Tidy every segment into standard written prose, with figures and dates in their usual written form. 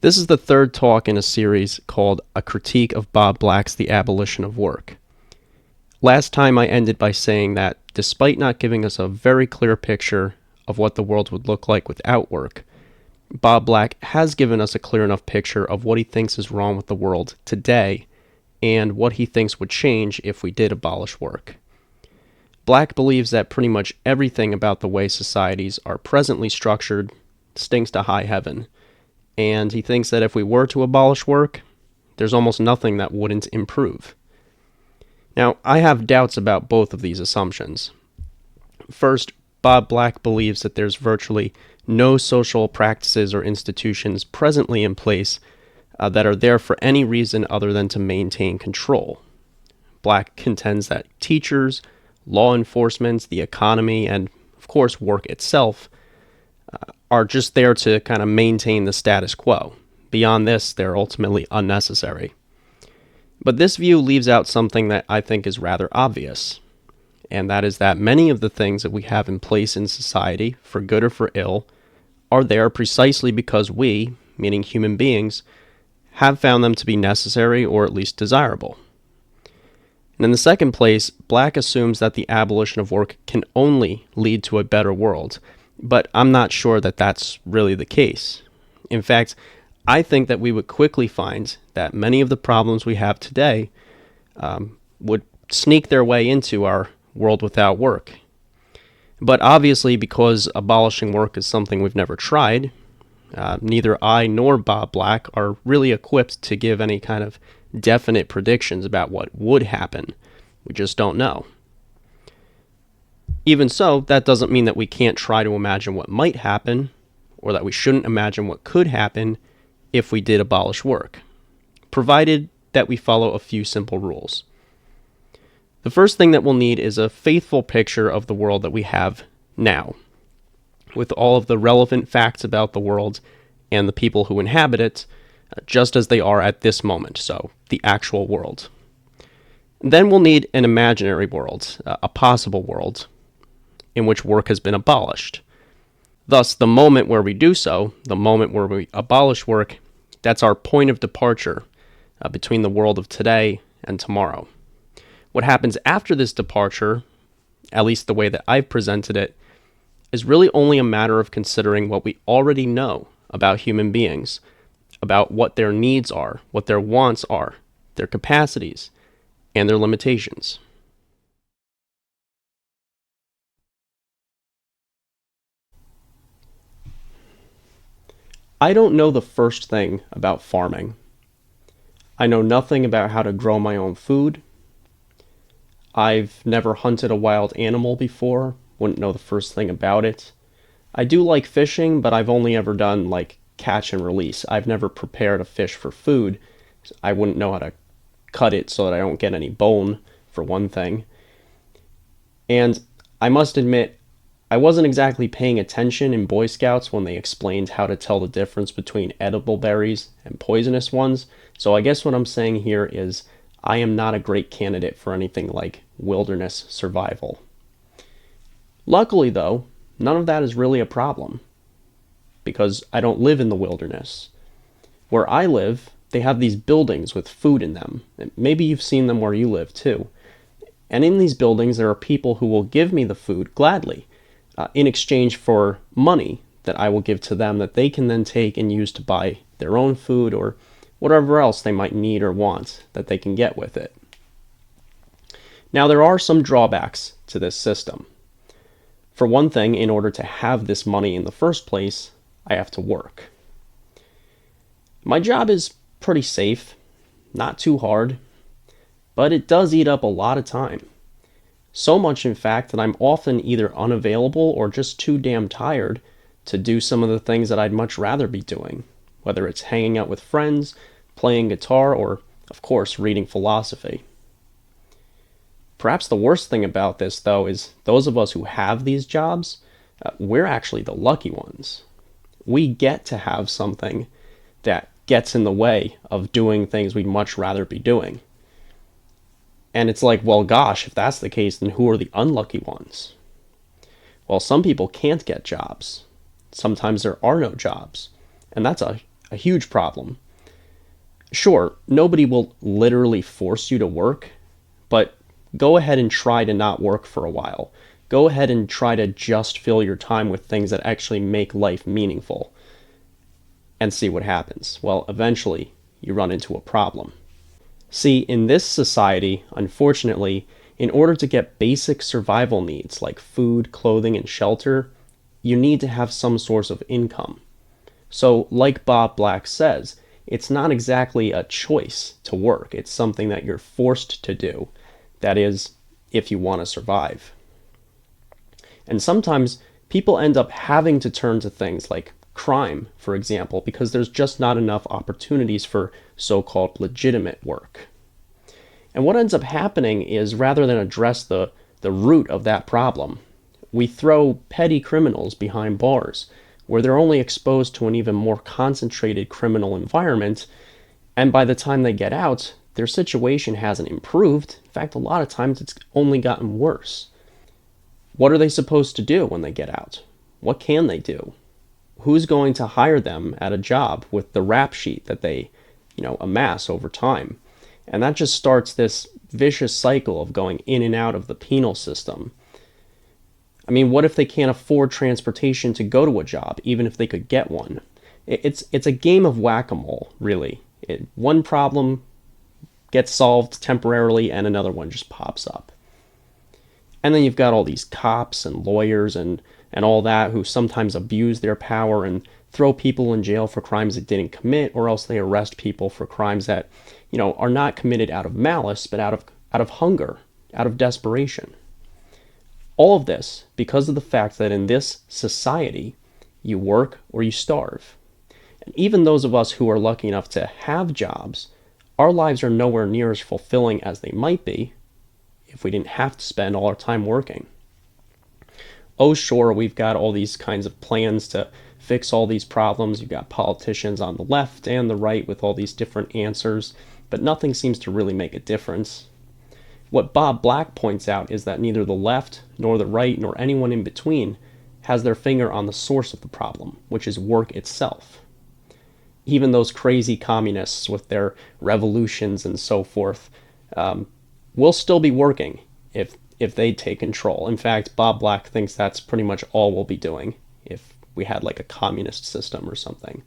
This is the third talk in a series called A Critique of Bob Black's The Abolition of Work. Last time I ended by saying that despite not giving us a very clear picture of what the world would look like without work, Bob Black has given us a clear enough picture of what he thinks is wrong with the world today and what he thinks would change if we did abolish work. Black believes that pretty much everything about the way societies are presently structured stinks to high heaven, and he thinks that if we were to abolish work, there's almost nothing that wouldn't improve. Now, I have doubts about both of these assumptions. First, Bob Black believes that there's virtually no social practices or institutions presently in place that are there for any reason other than to maintain control. Black contends that teachers, law enforcement, the economy, and of course work itself are just there to kind of maintain the status quo. Beyond this, they're ultimately unnecessary. But this view leaves out something that I think is rather obvious, and that is that many of the things that we have in place in society, for good or for ill, are there precisely because we, meaning human beings, have found them to be necessary or at least desirable. And in the second place, Black assumes that the abolition of work can only lead to a better world, but I'm not sure that that's really the case. In fact, I think that we would quickly find that many of the problems we have today would sneak their way into our world without work. But obviously, because abolishing work is something we've never tried, neither I nor Bob Black are really equipped to give any kind of definite predictions about what would happen. We just don't know. Even so, that doesn't mean that we can't try to imagine what might happen, or that we shouldn't imagine what could happen if we did abolish work, provided that we follow a few simple rules. The first thing that we'll need is a faithful picture of the world that we have now, with all of the relevant facts about the world and the people who inhabit it, just as they are at this moment, so the actual world. Then we'll need an imaginary world, a possible world, in which work has been abolished. Thus, the moment where we do so, the moment where we abolish work, that's our point of departure between the world of today and tomorrow. What happens after this departure, at least the way that I've presented it, is really only a matter of considering what we already know about human beings, about what their needs are, what their wants are, their capacities, and their limitations. I don't know the first thing about farming. I know nothing about how to grow my own food. I've never hunted a wild animal before, wouldn't know the first thing about it. I do like fishing, but I've only ever done like catch and release. I've never prepared a fish for food. I wouldn't know how to cut it so that I don't get any bone, for one thing. And I must admit, I wasn't exactly paying attention in Boy Scouts when they explained how to tell the difference between edible berries and poisonous ones, so I guess what I'm saying here is I am not a great candidate for anything like wilderness survival. Luckily, though, none of that is really a problem, because I don't live in the wilderness. Where I live, they have these buildings with food in them. Maybe you've seen them where you live, too. And in these buildings, there are people who will give me the food gladly, in exchange for money that I will give to them that they can then take and use to buy their own food or whatever else they might need or want that they can get with it. Now, there are some drawbacks to this system. For one thing, in order to have this money in the first place, I have to work. My job is pretty safe, not too hard, but it does eat up a lot of time. So much, in fact, that I'm often either unavailable or just too damn tired to do some of the things that I'd much rather be doing, whether it's hanging out with friends, playing guitar, or, of course, reading philosophy. Perhaps the worst thing about this, though, is those of us who have these jobs, we're actually the lucky ones. We get to have something that gets in the way of doing things we'd much rather be doing. And it's like, well, gosh, if that's the case, then who are the unlucky ones? Well, some people can't get jobs. Sometimes there are no jobs. And that's a a huge problem. Sure, nobody will literally force you to work, but go ahead and try to not work for a while. Go ahead and try to just fill your time with things that actually make life meaningful and see what happens. Well, eventually, you run into a problem. See, in this society, unfortunately, in order to get basic survival needs like food, clothing, and shelter, you need to have some source of income. So, like Bob Black says, it's not exactly a choice to work. It's something that you're forced to do. That is, if you want to survive. And sometimes people end up having to turn to things like crime, for example, because there's just not enough opportunities for so-called legitimate work. And what ends up happening is rather than address the root of that problem, we throw petty criminals behind bars where they're only exposed to an even more concentrated criminal environment, and by the time they get out, their situation hasn't improved. In fact, a lot of times it's only gotten worse. What are they supposed to do when they get out? What can they do? Who's going to hire them at a job with the rap sheet that they, amass over time? And that just starts this vicious cycle of going in and out of the penal system. I mean, what if they can't afford transportation to go to a job, even if they could get one? It's a game of whack-a-mole, really. One problem gets solved temporarily and another one just pops up. And then you've got all these cops and lawyers and all that who sometimes abuse their power and throw people in jail for crimes they didn't commit, or else they arrest people for crimes that, are not committed out of malice, but out of hunger, out of desperation. All of this because of the fact that in this society, you work or you starve. And even those of us who are lucky enough to have jobs, our lives are nowhere near as fulfilling as they might be if we didn't have to spend all our time working. Oh, sure, we've got all these kinds of plans to fix all these problems. You've got politicians on the left and the right with all these different answers, but nothing seems to really make a difference. What Bob Black points out is that neither the left, nor the right, nor anyone in between has their finger on the source of the problem, which is work itself. Even those crazy communists with their revolutions and so forth will still be working if they take control. In fact, Bob Black thinks that's pretty much all we'll be doing if we had like a communist system or something.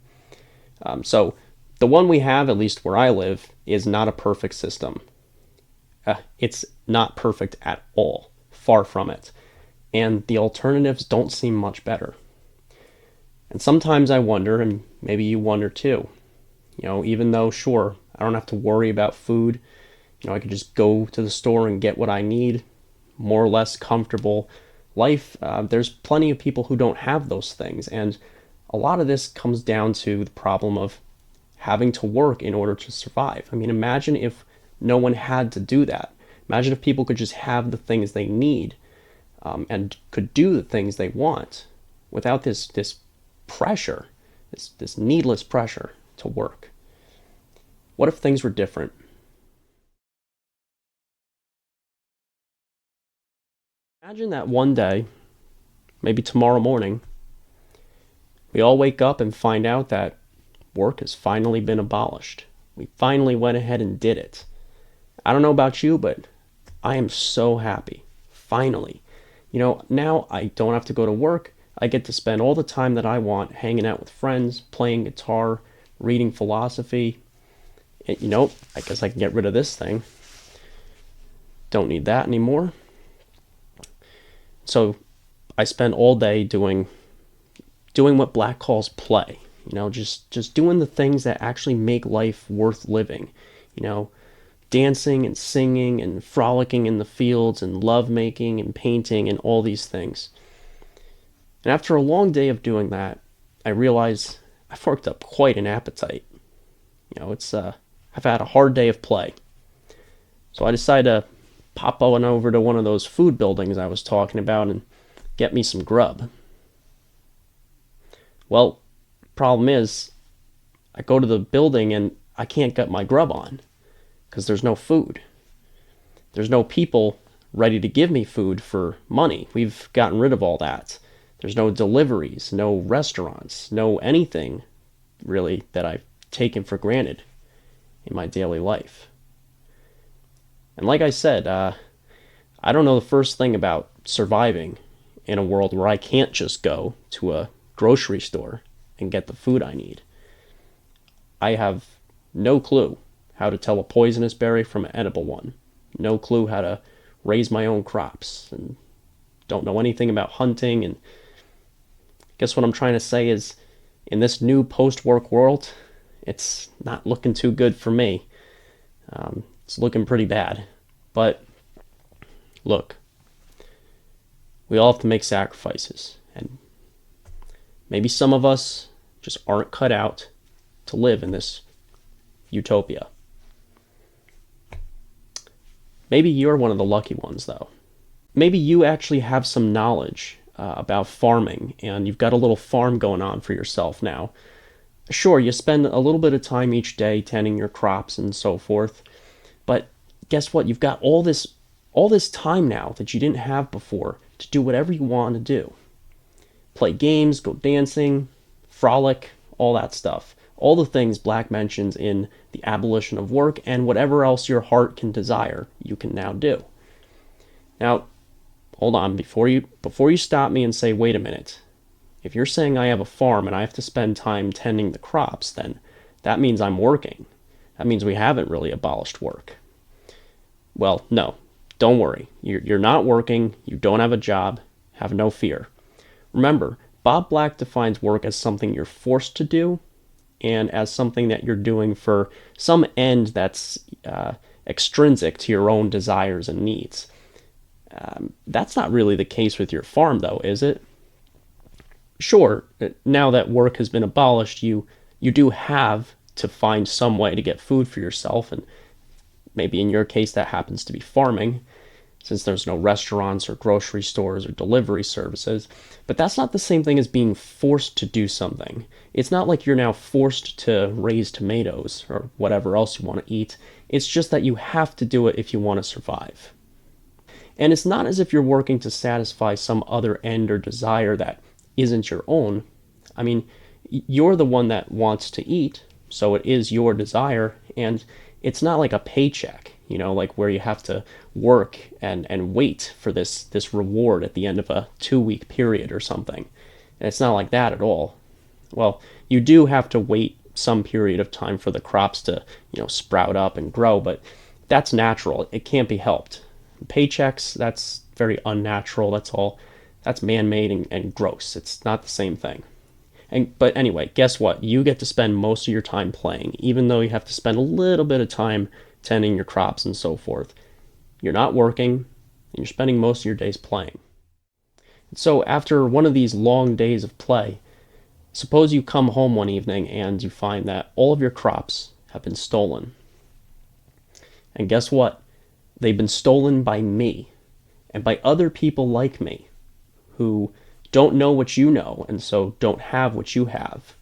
So the one we have, at least where I live, is not a perfect system. It's not perfect at all, far from it. And the alternatives don't seem much better. And sometimes I wonder, and maybe you wonder too, even though, sure, I don't have to worry about food, I could just go to the store and get what I need, more or less comfortable life. There's plenty of people who don't have those things. And a lot of this comes down to the problem of having to work in order to survive. I mean, imagine if no one had to do that. Imagine if people could just have the things they need and could do the things they want without this pressure, this needless pressure to work. What if things were different? Imagine that one day, maybe tomorrow morning, we all wake up and find out that work has finally been abolished. We finally went ahead and did it. I don't know about you, but I am so happy. Finally. Now I don't have to go to work. I get to spend all the time that I want hanging out with friends, playing guitar, reading philosophy. And, I guess I can get rid of this thing. Don't need that anymore. So I spend all day doing what Black calls play. Just doing the things that actually make life worth living. Dancing and singing and frolicking in the fields and lovemaking and painting and all these things. And after a long day of doing that, I realize I've worked up quite an appetite. I've had a hard day of play. So I decided to pop on over to one of those food buildings I was talking about and get me some grub. Well, problem is, I go to the building and I can't get my grub on because there's no food. There's no people ready to give me food for money. We've gotten rid of all that. There's no deliveries, no restaurants, no anything really, that I've taken for granted in my daily life. And like I said, I don't know the first thing about surviving in a world where I can't just go to a grocery store and get the food I need. I have no clue how to tell a poisonous berry from an edible one. No clue how to raise my own crops, and don't know anything about hunting. And I guess what I'm trying to say is, in this new post-work world, it's not looking too good for me. It's looking pretty bad. But look, we all have to make sacrifices, and maybe some of us just aren't cut out to live in this utopia. Maybe you're one of the lucky ones, though. Maybe you actually have some knowledge about farming, and you've got a little farm going on for yourself now. Sure, you spend a little bit of time each day tending your crops and so forth, but guess what? You've got all this time now that you didn't have before to do whatever you want to do. Play games, go dancing, frolic, all that stuff. All the things Black mentions in the Abolition of Work, and whatever else your heart can desire, you can now do. Now, hold on, before you stop me and say, wait a minute. If you're saying I have a farm and I have to spend time tending the crops, then that means I'm working. That means we haven't really abolished work. Well, no, don't worry. You're not working, you don't have a job, have no fear. Remember, Bob Black defines work as something you're forced to do, and as something that you're doing for some end that's extrinsic to your own desires and needs. That's not really the case with your farm, though, is it? Sure, now that work has been abolished, you do have to find some way to get food for yourself, and maybe in your case that happens to be farming, since there's no restaurants or grocery stores or delivery services. But that's not the same thing as being forced to do something. It's not like you're now forced to raise tomatoes or whatever else you want to eat. It's just that you have to do it if you want to survive. And it's not as if you're working to satisfy some other end or desire that isn't your own. I mean, you're the one that wants to eat, so it is your desire, and it's not like a paycheck, like where you have to work and wait for this reward at the end of a 2-week period or something. And it's not like that at all. Well, you do have to wait some period of time for the crops to, sprout up and grow, but that's natural. It can't be helped. Paychecks, that's very unnatural. That's man-made and gross. It's not the same thing. But anyway, guess what? You get to spend most of your time playing, even though you have to spend a little bit of time tending your crops and so forth. You're not working, and you're spending most of your days playing. So after one of these long days of play, suppose you come home one evening and you find that all of your crops have been stolen. And guess what? They've been stolen by me, and by other people like me, who don't know what you know, and so don't have what you have.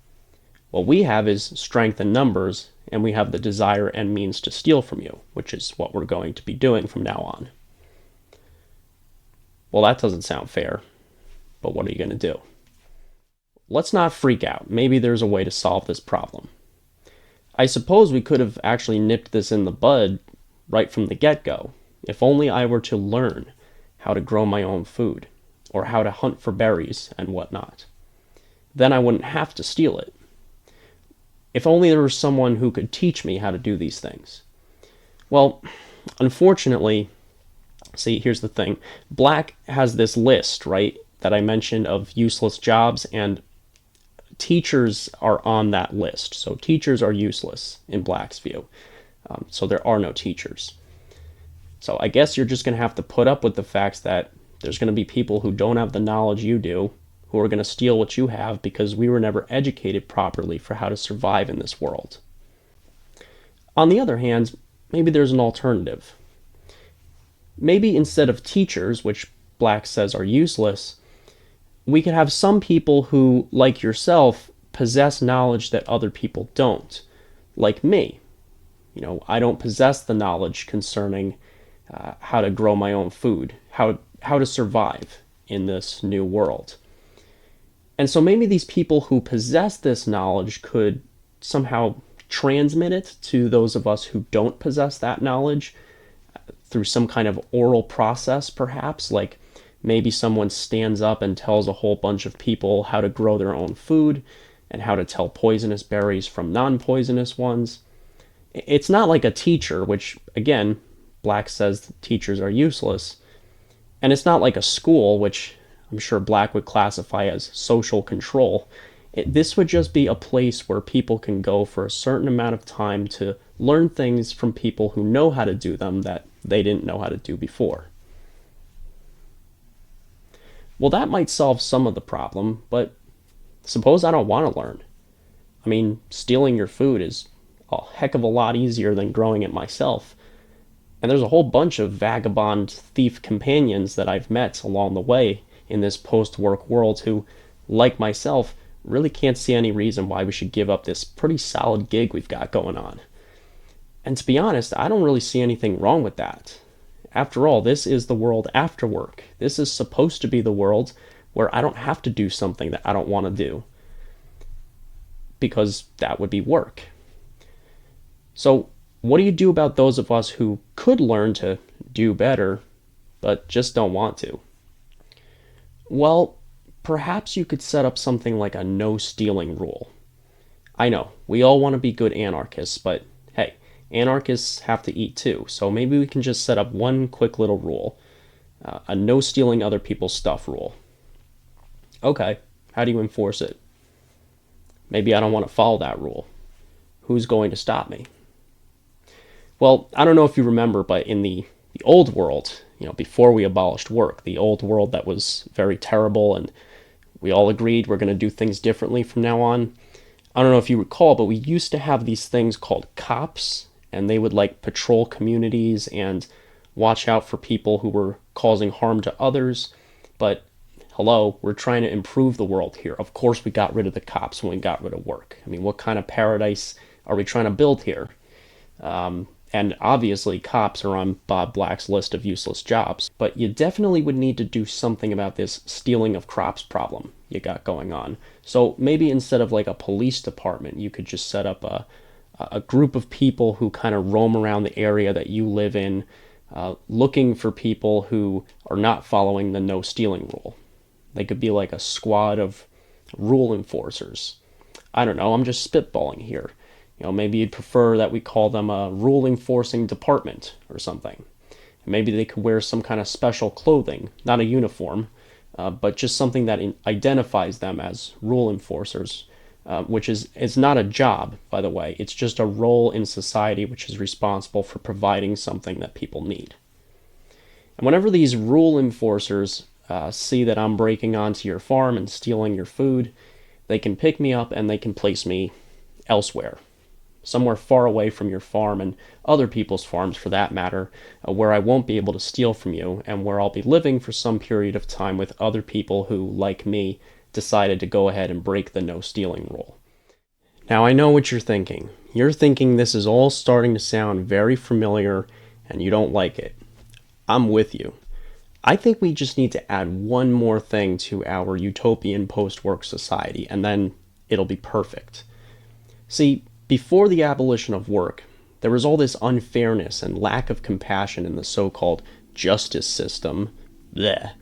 What we have is strength in numbers, and we have the desire and means to steal from you, which is what we're going to be doing from now on. Well, that doesn't sound fair, but what are you going to do? Let's not freak out. Maybe there's a way to solve this problem. I suppose we could have actually nipped this in the bud right from the get-go, if only I were to learn how to grow my own food, or how to hunt for berries and whatnot. Then I wouldn't have to steal it. If only there was someone who could teach me how to do these things. Well, unfortunately, see, here's the thing. Black has this list, right, that I mentioned of useless jobs, and teachers are on that list. So teachers are useless in Black's view. So there are no teachers. So I guess you're just going to have to put up with the fact that there's going to be people who don't have the knowledge you do, who are going to steal what you have because we were never educated properly for how to survive in this world. On the other hand, maybe there's an alternative. Maybe instead of teachers, which Black says are useless, we could have some people who, like yourself, possess knowledge that other people don't. Like me. I don't possess the knowledge concerning how to grow my own food, how to survive in this new world. And so maybe these people who possess this knowledge could somehow transmit it to those of us who don't possess that knowledge through some kind of oral process, perhaps, like maybe someone stands up and tells a whole bunch of people how to grow their own food and how to tell poisonous berries from non-poisonous ones. It's not like a teacher, which, again, Black says teachers are useless. And it's not like a school, which I'm sure Black would classify as social control. This would just be a place where people can go for a certain amount of time to learn things from people who know how to do them that they didn't know how to do before. Well, that might solve some of the problem, but suppose I don't want to learn. I mean, stealing your food is a heck of a lot easier than growing it myself. And there's a whole bunch of vagabond thief companions that I've met along the way in this post-work world who, like myself, really can't see any reason why we should give up this pretty solid gig we've got going on. And to be honest, I don't really see anything wrong with that. After all, this is the world after work. This is supposed to be the world where I don't have to do something that I don't want to do, because that would be work. So what do you do about those of us who could learn to do better, but just don't want to? Well, perhaps you could set up something like a no stealing rule. I know, we all want to be good anarchists, but hey, anarchists have to eat too, so maybe we can just set up one quick little rule, a no stealing other people's stuff rule. Okay, how do you enforce it? Maybe I don't want to follow that rule. Who's going to stop me? Well, I don't know if you remember, but in the old world, before we abolished work, the old world that was very terrible and we all agreed we're going to do things differently from now on. I don't know if you recall, but we used to have these things called cops, and they would patrol communities and watch out for people who were causing harm to others. But hello, we're trying to improve the world here. Of course we got rid of the cops when we got rid of work. I mean, what kind of paradise are we trying to build here? And obviously cops are on Bob Black's list of useless jobs, but you definitely would need to do something about this stealing of crops problem you got going on. So maybe instead of a police department, you could just set up a group of people who kind of roam around the area that you live in, looking for people who are not following the no stealing rule. They could be like a squad of rule enforcers. I don't know, I'm just spitballing here. Maybe you'd prefer that we call them a rule enforcing department or something. Maybe they could wear some kind of special clothing, not a uniform, but just something that identifies them as rule enforcers, which is not a job, by the way. It's just a role in society which is responsible for providing something that people need. And whenever these rule enforcers see that I'm breaking onto your farm and stealing your food, they can pick me up and they can place me elsewhere. Somewhere far away from your farm and other people's farms for that matter, where I won't be able to steal from you and where I'll be living for some period of time with other people who, like me, decided to go ahead and break the no stealing rule. Now I know what you're thinking. You're thinking this is all starting to sound very familiar and you don't like it. I'm with you. I think we just need to add one more thing to our utopian post-work society and then it'll be perfect. See, before the abolition of work, there was all this unfairness and lack of compassion in the so-called justice system. Blech.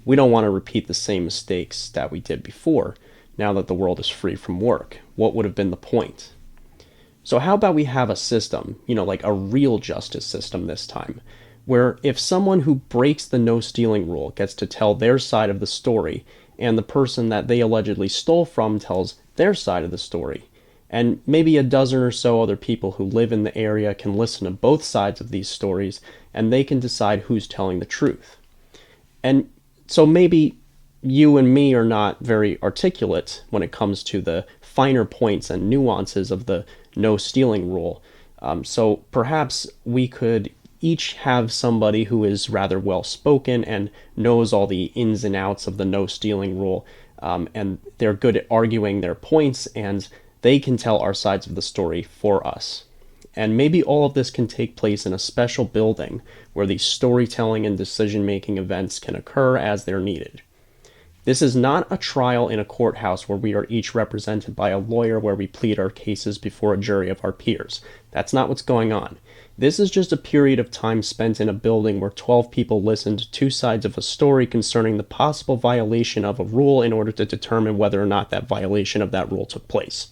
We don't want to repeat the same mistakes that we did before, now that the world is free from work. What would have been the point? So how about we have a system, like a real justice system this time, where if someone who breaks the no stealing rule gets to tell their side of the story, and the person that they allegedly stole from tells their side of the story, and maybe a dozen or so other people who live in the area can listen to both sides of these stories, and they can decide who's telling the truth. And so maybe you and me are not very articulate when it comes to the finer points and nuances of the no stealing rule. So perhaps we could each have somebody who is rather well spoken and knows all the ins and outs of the no stealing rule, and they're good at arguing their points, and they can tell our sides of the story for us. And maybe all of this can take place in a special building where these storytelling and decision-making events can occur as they're needed. This is not a trial in a courthouse where we are each represented by a lawyer where we plead our cases before a jury of our peers. That's not what's going on. This is just a period of time spent in a building where 12 people listened to two sides of a story concerning the possible violation of a rule in order to determine whether or not that violation of that rule took place.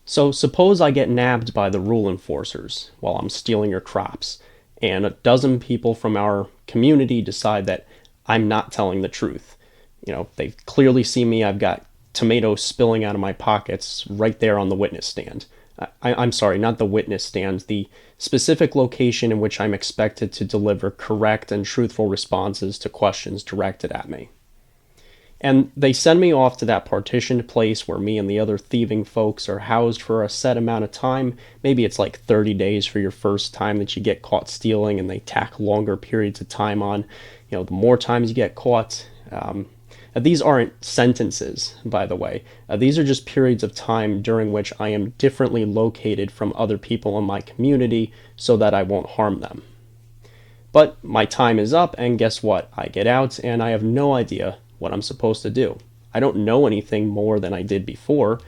So suppose I get nabbed by the rule enforcers while I'm stealing your crops, and a dozen people from our community decide that I'm not telling the truth. They clearly see me. I've got tomatoes spilling out of my pockets right there on the witness stand. I'm sorry, not the witness stand, the specific location in which I'm expected to deliver correct and truthful responses to questions directed at me. And they send me off to that partitioned place where me and the other thieving folks are housed for a set amount of time. Maybe it's like 30 days for your first time that you get caught stealing, and they tack longer periods of time on. The more times you get caught. These aren't sentences, by the way. These are just periods of time during which I am differently located from other people in my community so that I won't harm them. But my time is up, and guess what? I get out, and I have no idea what I'm supposed to do. I don't know anything more than I did before.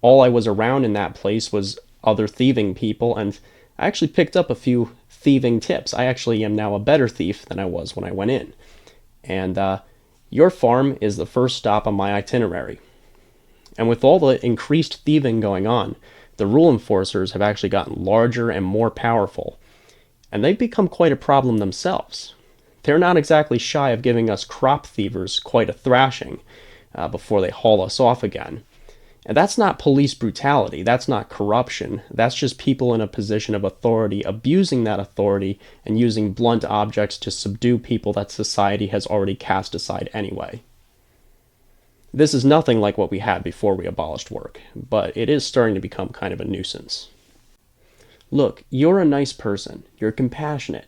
All I was around in that place was other thieving people, and I actually picked up a few thieving tips. I actually am now a better thief than I was when I went in. And your farm is the first stop on my itinerary. And with all the increased thieving going on, the rule enforcers have actually gotten larger and more powerful. And they've become quite a problem themselves. They're not exactly shy of giving us crop thievers quite a thrashing before they haul us off again. And that's not police brutality, that's not corruption, that's just people in a position of authority abusing that authority and using blunt objects to subdue people that society has already cast aside anyway. This is nothing like what we had before we abolished work, but it is starting to become kind of a nuisance. Look, you're a nice person, you're compassionate.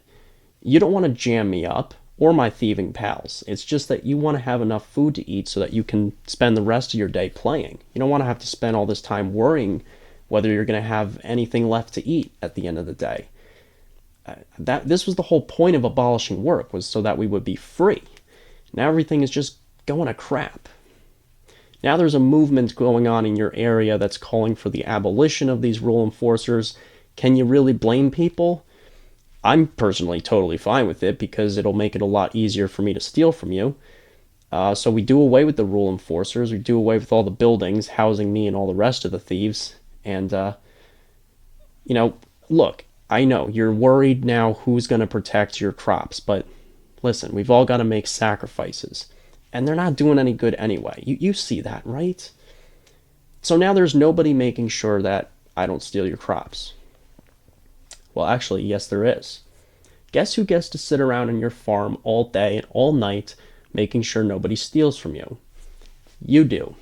You don't want to jam me up, or my thieving pals. It's just that you want to have enough food to eat so that you can spend the rest of your day playing. You don't want to have to spend all this time worrying whether you're going to have anything left to eat at the end of the day. This was the whole point of abolishing work, was so that we would be free. Now everything is just going to crap. Now there's a movement going on in your area that's calling for the abolition of these rule enforcers. Can you really blame people? I'm personally totally fine with it because it'll make it a lot easier for me to steal from you. So we do away with the rule enforcers. We do away with all the buildings housing me and all the rest of the thieves. And, look, I know you're worried now who's going to protect your crops. But listen, we've all got to make sacrifices. And they're not doing any good anyway. You see that, right? So now there's nobody making sure that I don't steal your crops. Well, actually, yes, there is. Guess who gets to sit around on your farm all day and all night making sure nobody steals from you? You do.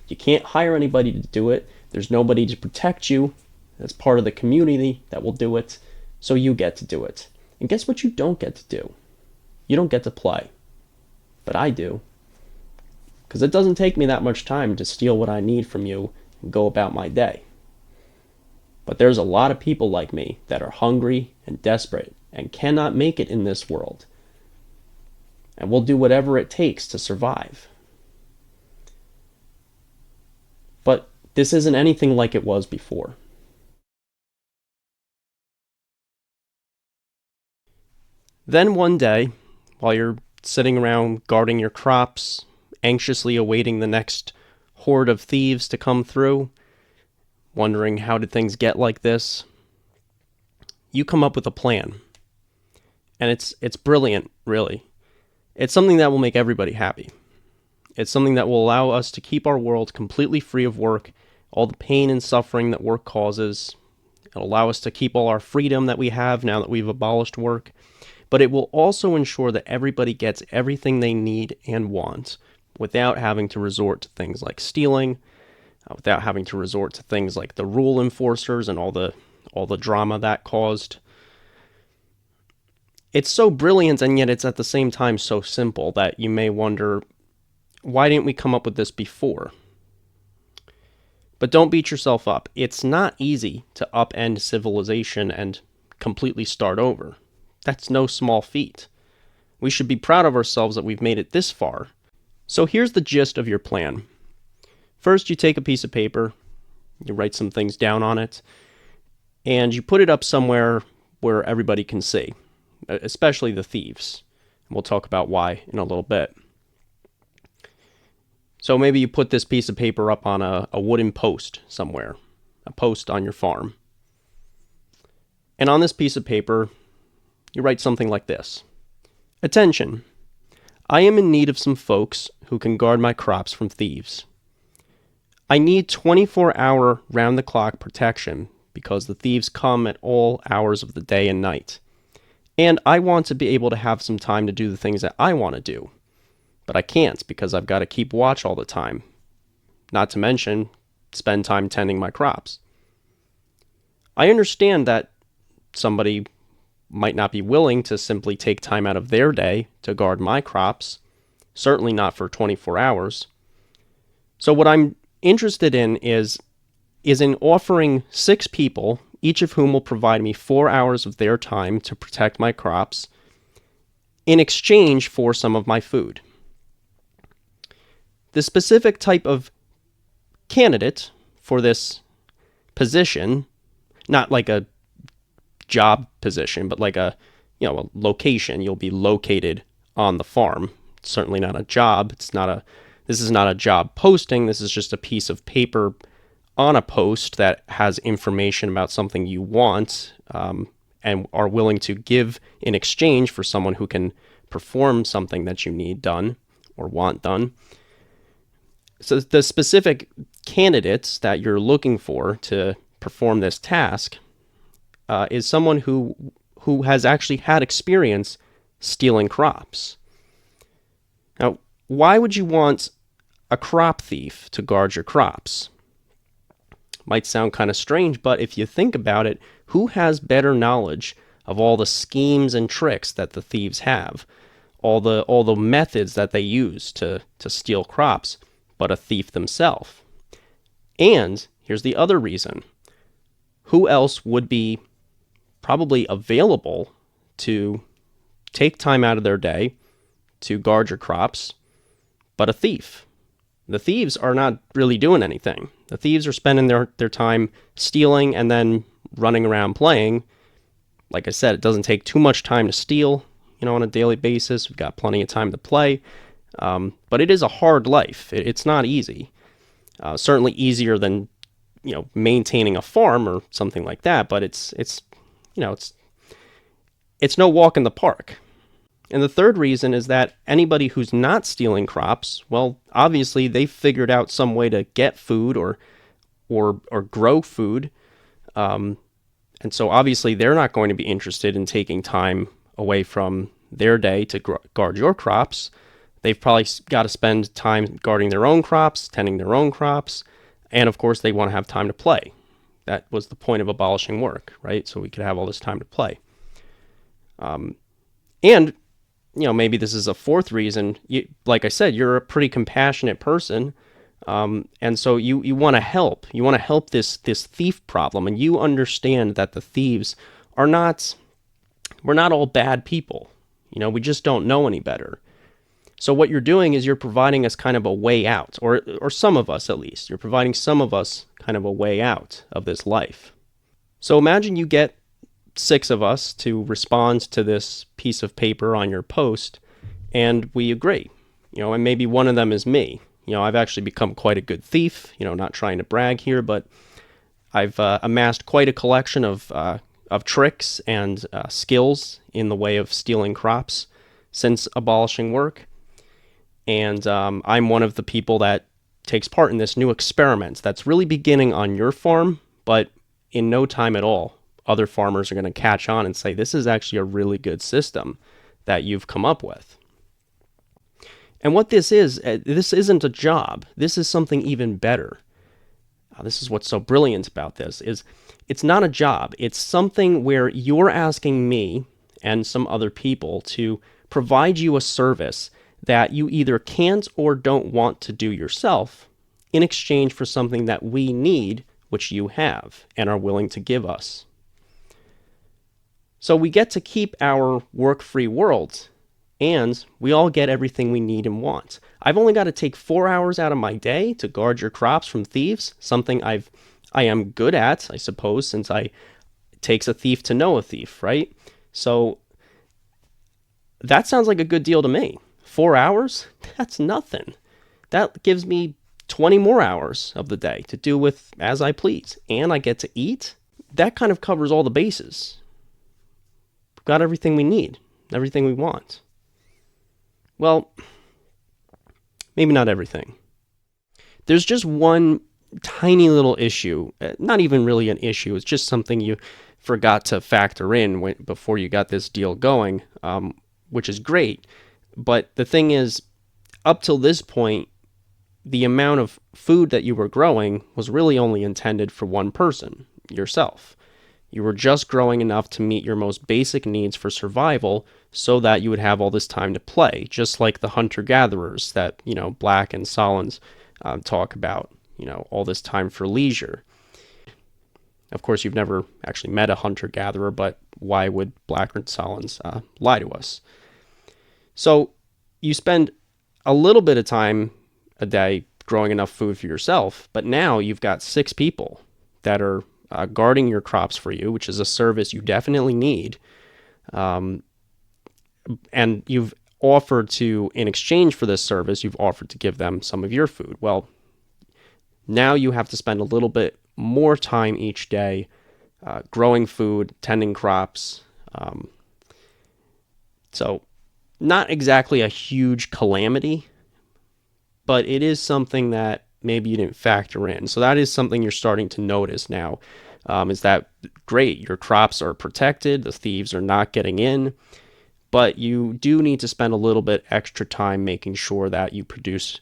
You can't hire anybody to do it. There's nobody to protect you. That's part of the community that will do it. So you get to do it. And guess what you don't get to do? You don't get to play. But I do. Because it doesn't take me that much time to steal what I need from you and go about my day. But there's a lot of people like me that are hungry and desperate and cannot make it in this world. And will do whatever it takes to survive. But this isn't anything like it was before. Then one day, while you're sitting around guarding your crops, anxiously awaiting the next horde of thieves to come through, wondering how did things get like this, you come up with a plan. And it's brilliant, really. It's something that will make everybody happy. It's something that will allow us to keep our world completely free of work, all the pain and suffering that work causes. It'll allow us to keep all our freedom that we have now that we've abolished work. But it will also ensure that everybody gets everything they need and want without having to resort to things like stealing, without having to resort to things like the rule enforcers and all the drama that caused. It's so brilliant, and yet it's at the same time so simple that you may wonder, why didn't we come up with this before? But don't beat yourself up. It's not easy to upend civilization and completely start over. That's no small feat. We should be proud of ourselves that we've made it this far. So here's the gist of your plan. First, you take a piece of paper, you write some things down on it, and you put it up somewhere where everybody can see, especially the thieves. And we'll talk about why in a little bit. So maybe you put this piece of paper up on a wooden post somewhere, a post on your farm. And on this piece of paper, you write something like this. Attention! I am in need of some folks who can guard my crops from thieves. I need 24-hour round-the-clock protection because the thieves come at all hours of the day and night. And I want to be able to have some time to do the things that I want to do. But I can't because I've got to keep watch all the time. Not to mention, spend time tending my crops. I understand that somebody might not be willing to simply take time out of their day to guard my crops, certainly not for 24 hours. So what I'm interested in is in offering 6 people, each of whom will provide me 4 hours of their time to protect my crops, in exchange for some of my food. The specific type of candidate for this position, not like a job position, but like a location. You'll be located on the farm. It's certainly not a job. This is not a job posting. This is just a piece of paper on a post that has information about something you want and are willing to give in exchange for someone who can perform something that you need done or want done. So the specific candidates that you're looking for to perform this task is someone who has actually had experience stealing crops. Now, why would you want a crop thief to guard your crops? Might sound kind of strange, but if you think about it, who has better knowledge of all the schemes and tricks that the thieves have, all the methods that they use to steal crops, but a thief themselves? And here's the other reason. Who else would be probably available to take time out of their day to guard your crops but a thief? The thieves are not really doing anything. The thieves are spending their time stealing and then running around playing. Like I said, it doesn't take too much time to steal, on a daily basis. We've got plenty of time to play. But it is a hard life. It's not easy. Certainly easier than, maintaining a farm or something like that, but it's no walk in the park. And the third reason is that anybody who's not stealing crops, well, obviously they've figured out some way to get food or grow food. And so obviously they're not going to be interested in taking time away from their day to guard your crops. They've probably got to spend time guarding their own crops, tending their own crops, and of course they want to have time to play. That was the point of abolishing work, right? So we could have all this time to play. And maybe this is a fourth reason. Like I said, you're a pretty compassionate person, and so you want to help. You want to help this thief problem, and you understand that the thieves we're not all bad people. We just don't know any better. So what you're doing is you're providing us kind of a way out, or some of us at least. You're providing some of us kind of a way out of this life. So imagine you get 6 of us to respond to this piece of paper on your post, and we agree. And maybe one of them is me. I've actually become quite a good thief. Not trying to brag here, but I've amassed quite a collection of tricks and skills in the way of stealing crops since abolishing work. And I'm one of the people that takes part in this new experiment that's really beginning on your farm, but in no time at all, other farmers are going to catch on and say, this is actually a really good system that you've come up with. And what this isn't a job. This is something even better. This is what's so brilliant about this, is it's not a job. It's something where you're asking me and some other people to provide you a service that you either can't or don't want to do yourself in exchange for something that we need, which you have and are willing to give us. So we get to keep our work-free world, and we all get everything we need and want. I've only got to take 4 hours out of my day to guard your crops from thieves, something I am good at, I suppose, since it takes a thief to know a thief, right? So that sounds like a good deal to me. 4 hours? That's nothing. That gives me 20 more hours of the day to do with as I please, and I get to eat. That kind of covers all the bases. We've got everything we need, everything we want. Well, maybe not everything. There's just one tiny little issue, not even really an issue, it's just something you forgot to factor in before you got this deal going, which is great. But the thing is, up till this point, the amount of food that you were growing was really only intended for one person, yourself. You were just growing enough to meet your most basic needs for survival so that you would have all this time to play, just like the hunter-gatherers that, Black and Solons talk about, all this time for leisure. Of course, you've never actually met a hunter-gatherer, but why would Black and Solons lie to us? So you spend a little bit of time a day growing enough food for yourself, but now you've got 6 people that are guarding your crops for you, which is a service you definitely need. And you've offered to, in exchange for this service, you've offered to give them some of your food. Well, now you have to spend a little bit more time each day growing food, tending crops. So not exactly a huge calamity, but it is something that maybe you didn't factor in. So that is something you're starting to notice now. Is that great? Your crops are protected. The thieves are not getting in. But you do need to spend a little bit extra time making sure that you produce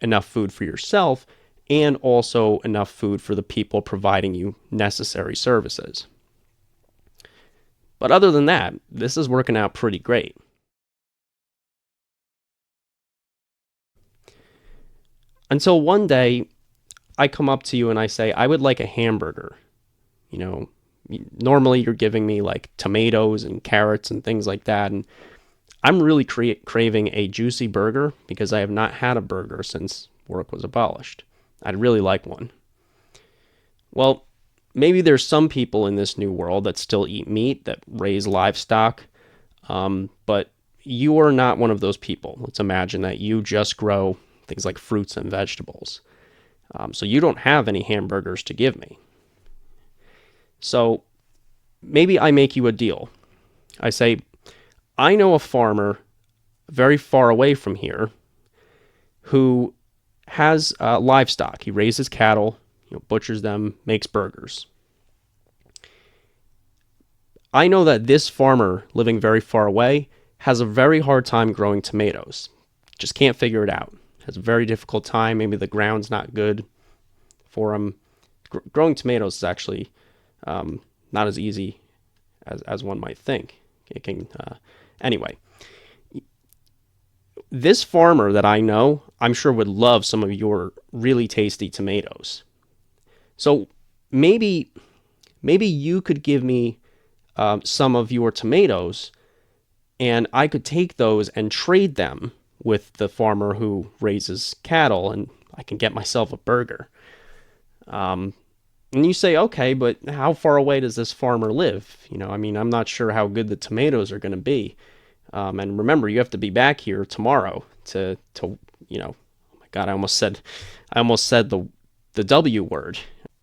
enough food for yourself and also enough food for the people providing you necessary services. But other than that, this is working out pretty great. Until one day, I come up to you and I say, I would like a hamburger. Normally you're giving me like tomatoes and carrots and things like that. And I'm really craving a juicy burger because I have not had a burger since work was abolished. I'd really like one. Well, maybe there's some people in this new world that still eat meat, that raise livestock, but you are not one of those people. Let's imagine that you just grow things like fruits and vegetables. So you don't have any hamburgers to give me. So maybe I make you a deal. I say, I know a farmer very far away from here who has livestock. He raises cattle, butchers them, makes burgers. I know that this farmer living very far away has a very hard time growing tomatoes. Just can't figure it out. Has a very difficult time. Maybe the ground's not good for him. Growing tomatoes is actually not as easy as one might think. It can, anyway. This farmer that I know, I'm sure would love some of your really tasty tomatoes. So maybe you could give me some of your tomatoes, and I could take those and trade them with the farmer who raises cattle, and I can get myself a burger. And you say, okay, but how far away does this farmer live? I'm not sure how good the tomatoes are going to be. And remember, you have to be back here tomorrow to oh my God, I almost said the W word.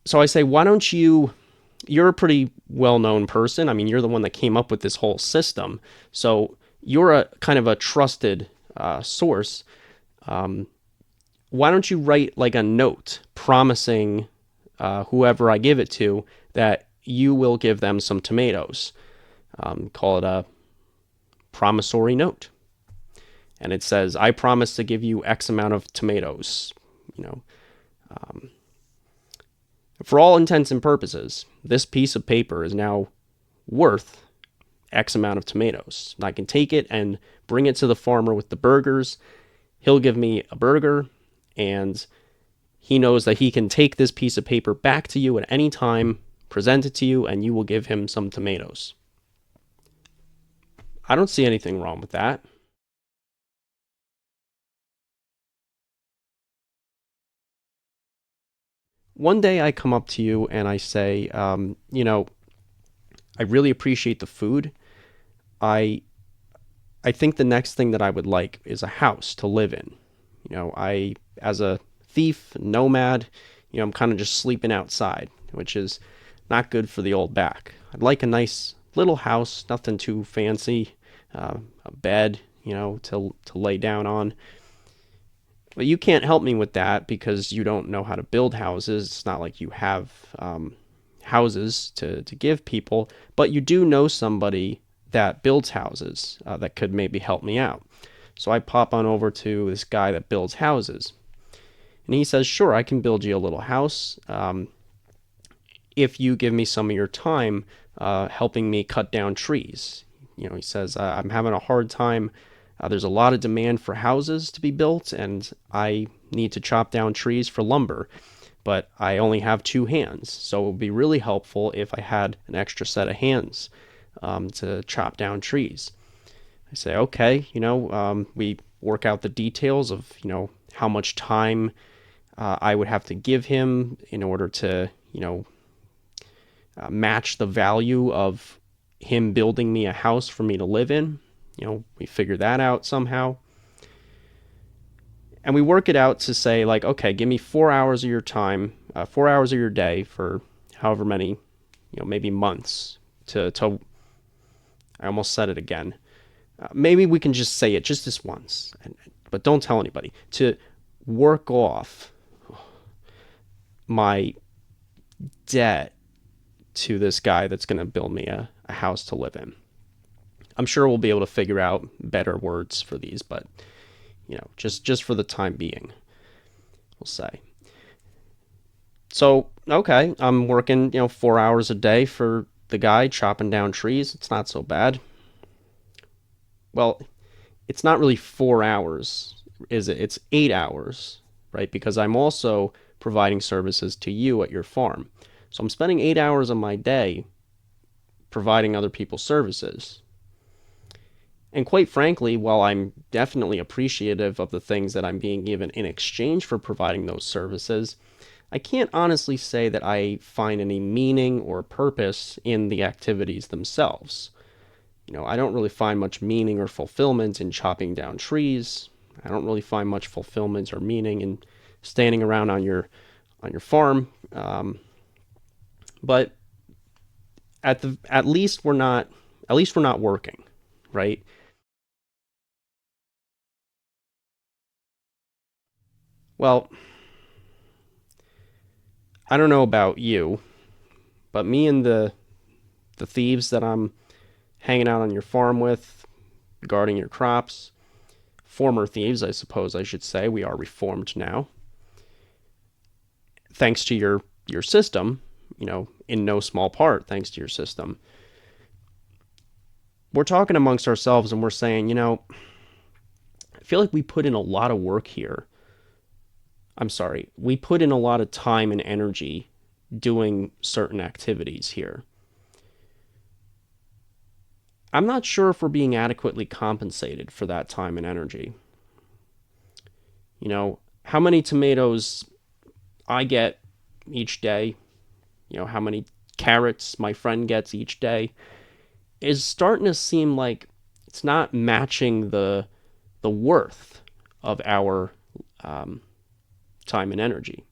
So I say, why don't you're a pretty well-known person. You're the one that came up with this whole system. So you're a kind of a trusted source. Why don't you write like a note promising whoever I give it to that you will give them some tomatoes. Call it a promissory note. And it says, I promise to give you X amount of tomatoes. For all intents and purposes, this piece of paper is now worth X amount of tomatoes. And I can take it and bring it to the farmer with the burgers. He'll give me a burger, and he knows that he can take this piece of paper back to you at any time, present it to you, and you will give him some tomatoes. I don't see anything wrong with that. One day I come up to you and I say, I really appreciate the food. I I think the next thing that I would like is a house to live in. I, as a thief, nomad, I'm kind of just sleeping outside, which is not good for the old back. I'd like a nice little house, nothing too fancy, a bed, to lay down on. But you can't help me with that because you don't know how to build houses. It's not like you have houses to give people, but you do know somebody that builds houses that could maybe help me out. So I pop on over to this guy that builds houses. And he says, sure, I can build you a little house if you give me some of your time helping me cut down trees. He says, I'm having a hard time. There's a lot of demand for houses to be built, and I need to chop down trees for lumber, but I only have two hands. So it would be really helpful if I had an extra set of hands to chop down trees. I say, okay, we work out the details of, how much time I would have to give him in order to, match the value of him building me a house for me to live in. We figure that out somehow. And we work it out to say, like, okay, give me 4 hours of your time, 4 hours of your day for however many, maybe months to I almost said it again. Maybe we can just say it just this once, but don't tell anybody, to work off my debt to this guy that's going to build me a house to live in. I'm sure we'll be able to figure out better words for these, but just for the time being, we'll say. So, okay, I'm working, 4 hours a day for the guy chopping down trees. It's not so bad. Well, it's not really 4 hours, is it? It's 8 hours, right? Because I'm also providing services to you at your farm. So I'm spending 8 hours of my day providing other people's services. And quite frankly, while I'm definitely appreciative of the things that I'm being given in exchange for providing those services, I can't honestly say that I find any meaning or purpose in the activities themselves. I don't really find much meaning or fulfillment in chopping down trees. I don't really find much fulfillment or meaning in standing around on your farm. But at least we're not working, right? Well, I don't know about you, but me and the thieves that I'm hanging out on your farm with, guarding your crops, former thieves, I suppose I should say. We are reformed now, thanks to your system. In no small part thanks to your system. We're talking amongst ourselves and we're saying, I feel like we put in a lot of work here. I'm sorry, we put in a lot of time and energy doing certain activities here. I'm not sure if we're being adequately compensated for that time and energy. How many tomatoes I get each day, how many carrots my friend gets each day, is starting to seem like it's not matching the worth of our time and energy.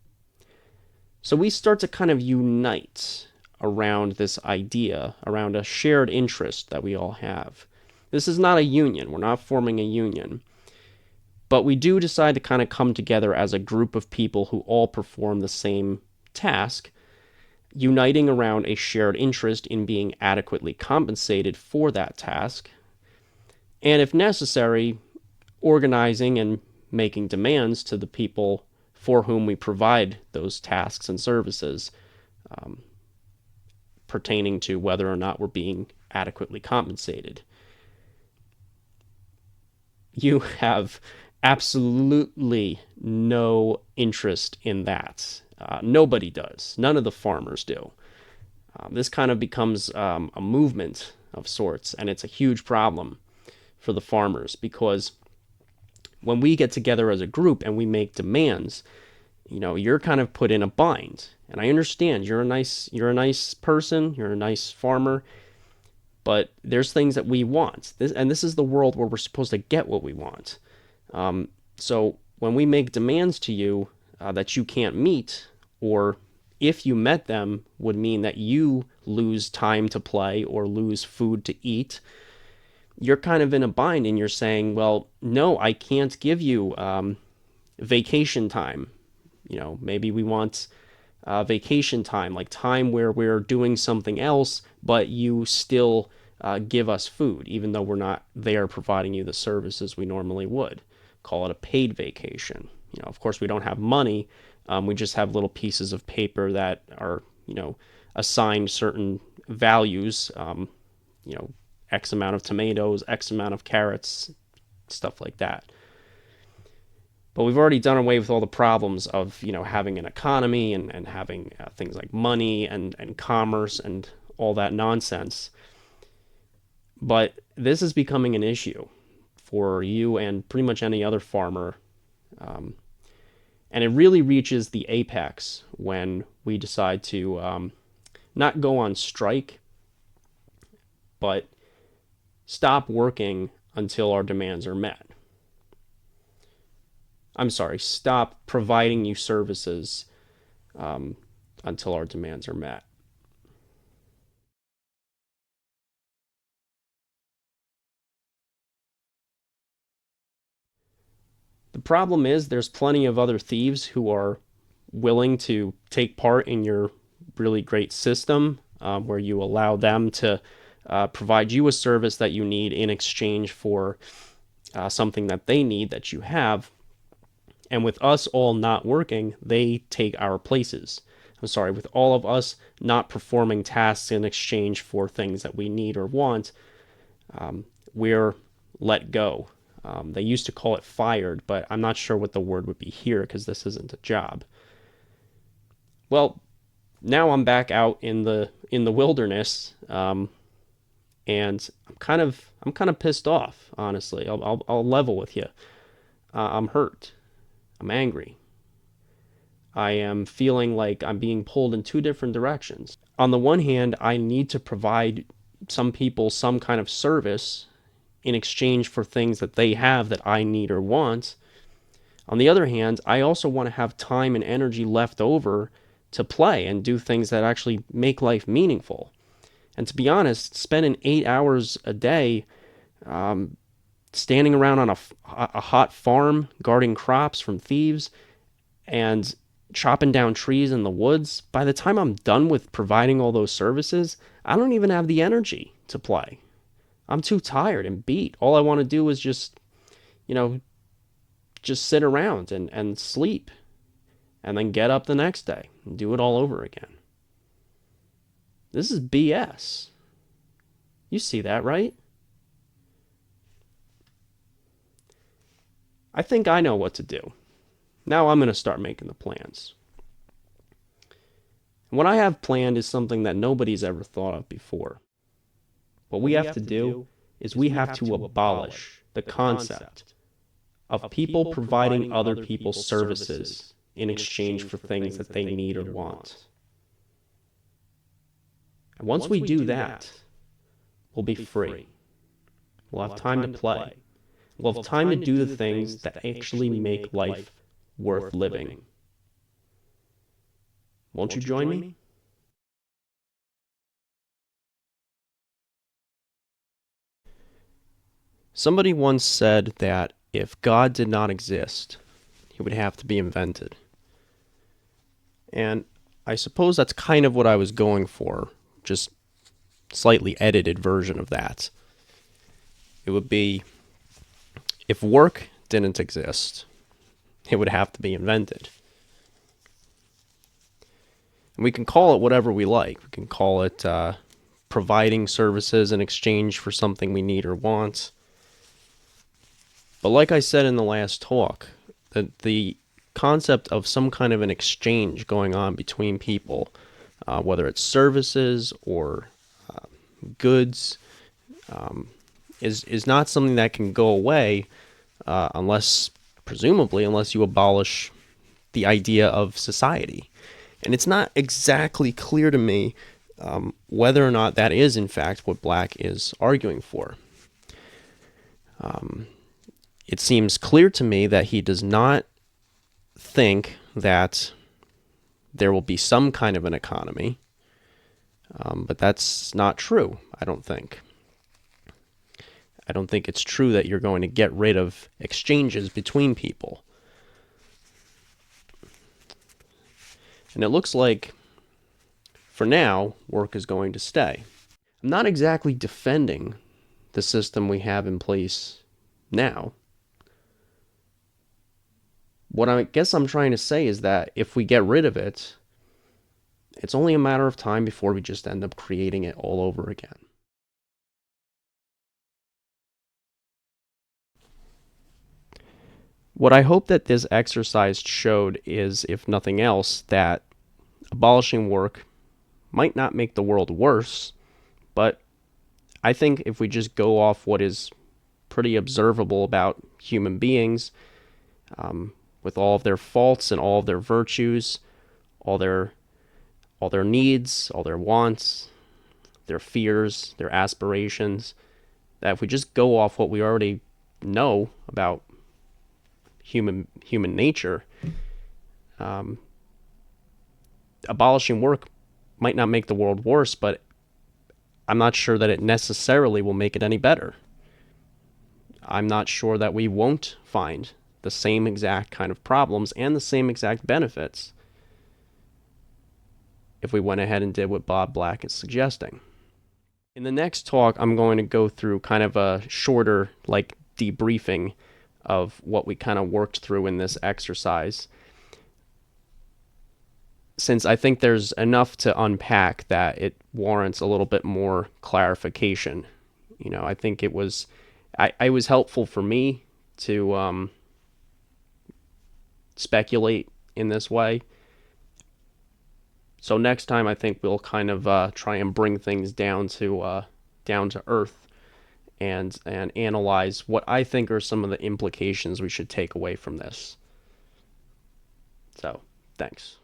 So we start to kind of unite around this idea, around a shared interest that we all have. This is not a union. We're not forming a union. But we do decide to kind of come together as a group of people who all perform the same task, uniting around a shared interest in being adequately compensated for that task, and if necessary, organizing and making demands to the people for whom we provide those tasks and services, pertaining to whether or not we're being adequately compensated. You have absolutely no interest in that. Nobody does. None of the farmers do. This kind of becomes a movement of sorts, and it's a huge problem for the farmers because when we get together as a group and we make demands, you're kind of put in a bind. And I understand you're a nice person, you're a nice farmer, but there's things that we want. This is the world where we're supposed to get what we want. So when we make demands to you that you can't meet, or if you met them would mean that you lose time to play or lose food to eat, you're kind of in a bind, and you're saying, well, no, I can't give you vacation time. Maybe we want vacation time, like time where we're doing something else, but you still give us food, even though we're not there providing you the services we normally would. Call it a paid vacation. Of course, we don't have money. We just have little pieces of paper that are, assigned certain values. X amount of tomatoes, X amount of carrots, stuff like that. But we've already done away with all the problems of, having an economy and having things like money and commerce and all that nonsense. But this is becoming an issue for you and pretty much any other farmer. And it really reaches the apex when we decide to not go on strike, but stop working until our demands are met. I'm sorry, stop providing you services until our demands are met. The problem is there's plenty of other thieves who are willing to take part in your really great system where you allow them to provide you a service that you need in exchange for something that they need that you have. And with us all not working, they take our places. I'm sorry, with all of us not performing tasks in exchange for things that we need or want, we're let go. They used to call it fired, but I'm not sure what the word would be here because this isn't a job. Well, now I'm back out in the wilderness, and I'm kind of pissed off. Honestly, I'll level with you. I'm hurt. I'm angry. I am feeling like I'm being pulled in two different directions. On the one hand, I need to provide some people some kind of service in exchange for things that they have that I need or want. On the other hand, I also want to have time and energy left over to play and do things that actually make life meaningful. And to be honest, spending 8 hours a day standing around on a hot farm, guarding crops from thieves, and chopping down trees in the woods, by the time I'm done with providing all those services, I don't even have the energy to play. I'm too tired and beat. All I want to do is just sit around and sleep, and then get up the next day and do it all over again. This is BS. You see that, right? I think I know what to do. Now I'm going to start making the plans. And what I have planned is something that nobody's ever thought of before. What we have to do is we have to abolish the concept of people providing other people services in exchange for things that they need or want. And once we do that, we'll be free. We'll have time to play. We'll have time to do the things that actually make life worth living. Won't you join me? Somebody once said that if God did not exist, he would have to be invented. And I suppose that's kind of what I was going for, just slightly edited version of that. It would be, if work didn't exist, it would have to be invented. And we can call it whatever we like. We can call it providing services in exchange for something we need or want. But like I said in the last talk, the concept of some kind of an exchange going on between people, whether it's services or goods, is not something that can go away unless you abolish the idea of society. And it's not exactly clear to me whether or not that is, in fact, what Black is arguing for. It seems clear to me that he does not think that there will be some kind of an economy, but that's not true, I don't think. I don't think it's true that you're going to get rid of exchanges between people. And it looks like, for now, work is going to stay. I'm not exactly defending the system we have in place now. What I guess I'm trying to say is that if we get rid of it, it's only a matter of time before we just end up creating it all over again. What I hope that this exercise showed is, if nothing else, that abolishing work might not make the world worse, but I think if we just go off what is pretty observable about human beings, with all of their faults and all of their virtues, all their needs, all their wants, their fears, their aspirations, that if we just go off what we already know about human nature, abolishing work might not make the world worse, but I'm not sure that it necessarily will make it any better. I'm not sure that we won't find the same exact kind of problems and the same exact benefits if we went ahead and did what Bob Black is suggesting. In the next talk, I'm going to go through kind of a shorter, like, debriefing of what we kind of worked through in this exercise, since I think there's enough to unpack that it warrants a little bit more clarification. I think it was helpful for me to speculate in this way. So next time, I think we'll kind of try and bring things down to earth and analyze what I think are some of the implications we should take away from this. So, thanks.